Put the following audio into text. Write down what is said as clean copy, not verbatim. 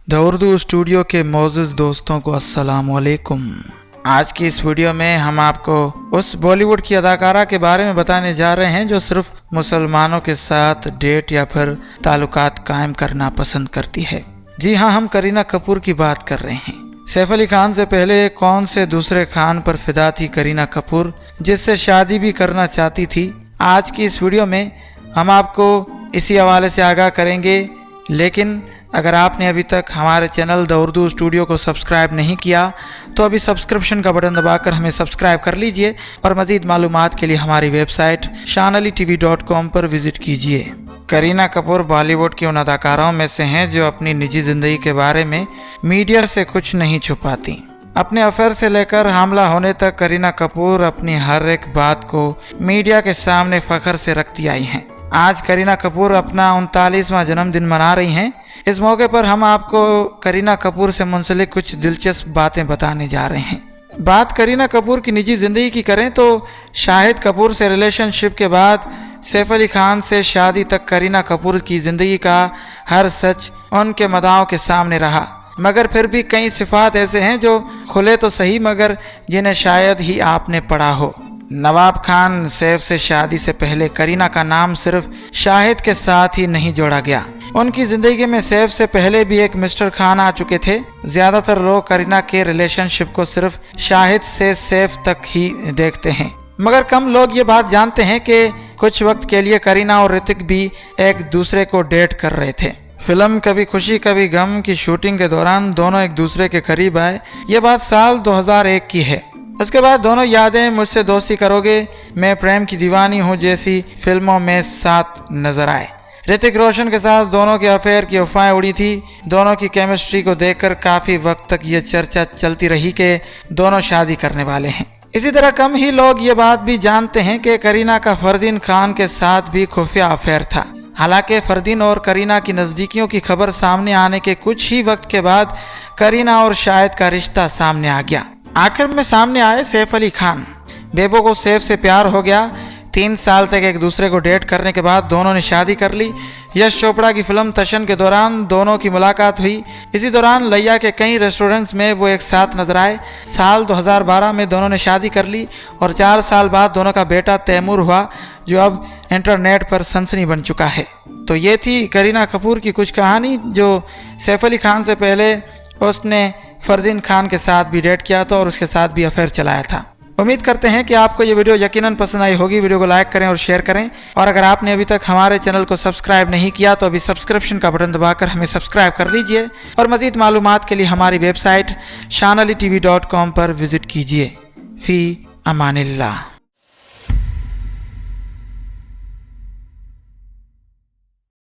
The Urdu studio के मोअज़्ज़ज़ दोस्तों को अस्सलाम वालेकुम। आज की इस वीडियो में हम आपको उस बॉलीवुड की अदाकारा के बारे में बताने जा रहे हैं जो सिर्फ मुसलमानों के साथ डेट या फिर ताल्लुकात कायम करना पसंद करती है। जी हाँ, हम करीना कपूर की बात कर रहे हैं। सैफ अली खान से पहले कौन से दूसरे खान पर फिदा थी करीना कपूर, जिससे शादी भी करना चाहती थी। आज की इस वीडियो में हम आपको इसी हवाले से आगाह करेंगे। लेकिन अगर आपने अभी तक हमारे चैनल द उर्दू स्टूडियो को सब्सक्राइब नहीं किया तो अभी सब्सक्रिप्शन का बटन दबाकर हमें सब्सक्राइब कर लीजिए और मज़ीद मालूमात के लिए हमारी वेबसाइट shanalitv.com पर विज़िट कीजिए। करीना कपूर बॉलीवुड की उन अदाकाराओं में से हैं जो अपनी निजी ज़िंदगी के बारे में मीडिया से कुछ नहीं छुपाती। अपने अफेयर से लेकर हामला होने तक करीना कपूर अपनी हर एक बात को मीडिया के सामने फ़ख्र से रखती आई हैं। आज करीना कपूर अपना 39वां जन्मदिन मना रही हैं। इस मौके पर हम आपको करीना कपूर से मुंसलिक कुछ दिलचस्प बातें बताने जा रहे हैं। बात करीना कपूर की निजी ज़िंदगी की करें तो शाहिद कपूर से रिलेशनशिप के बाद सैफ अली खान से शादी तक करीना कपूर की ज़िंदगी का हर सच उनके मदाओं के सामने रहा। मगर फिर भी कई सिफात ऐसे हैं जो खुले तो सही मगर जिन्हें शायद ही आपने पढ़ा हो। नवाब खान सैफ से शादी से पहले करीना का नाम सिर्फ शाहिद के साथ ही नहीं जोड़ा गया। उनकी जिंदगी में सैफ से पहले भी एक मिस्टर खान आ चुके थे। ज्यादातर लोग करीना के रिलेशनशिप को सिर्फ शाहिद से सैफ तक ही देखते हैं, मगर कम लोग ये बात जानते हैं कि कुछ वक्त के लिए करीना और ऋतिक भी एक दूसरे को डेट कर रहे थे। फिल्म कभी खुशी कभी गम की शूटिंग के दौरान दोनों एक दूसरे के करीब आए। ये बात साल 2001 की है। उसके बाद दोनों यादें मुझसे दोस्ती करोगे, मैं प्रेम की दीवानी हूँ जैसी फिल्मों में साथ नजर आए। ऋतिक रोशन के साथ दोनों के अफेयर की अफवाहें उड़ी थी। दोनों की केमिस्ट्री को देखकर काफ़ी वक्त तक ये चर्चा चलती रही कि दोनों शादी करने वाले हैं। इसी तरह कम ही लोग ये बात भी जानते हैं कि करीना का फरदीन खान के साथ भी खुफिया अफेयर था। हालांकि फरदीन और करीना की नज़दीकियों की खबर सामने आने के कुछ ही वक्त के बाद करीना और शाहिद का रिश्ता सामने आ गया। आखिर में सामने आए सैफ अली खान। बेबो को सैफ से प्यार हो गया। 3 साल तक एक दूसरे को डेट करने के बाद दोनों ने शादी कर ली। यश चोपड़ा की फिल्म तशन के दौरान दोनों की मुलाकात हुई। इसी दौरान लैया के कई रेस्टोरेंट्स में वो एक साथ नजर आए। साल 2012 में दोनों ने शादी कर ली और 4 साल बाद दोनों का बेटा तैमूर हुआ, जो अब इंटरनेट पर सनसनी बन चुका है। तो ये थी करीना कपूर की कुछ कहानी जो सैफ अली खान से पहले उसने फरदीन खान के साथ भी डेट किया था और उसके साथ भी अफेयर चलाया था। उम्मीद करते हैं कि आपको ये वीडियो यकीनन पसंद आई होगी। वीडियो को लाइक करें और शेयर करें, और अगर आपने अभी तक हमारे चैनल को सब्सक्राइब नहीं किया तो अभी सब्सक्रिप्शन का बटन दबाकर हमें सब्सक्राइब कर लीजिए और मज़ीद मालूमात के लिए हमारी वेबसाइट shanalitv.com पर विज़िट कीजिए। फ़ी अमानिल्लाह।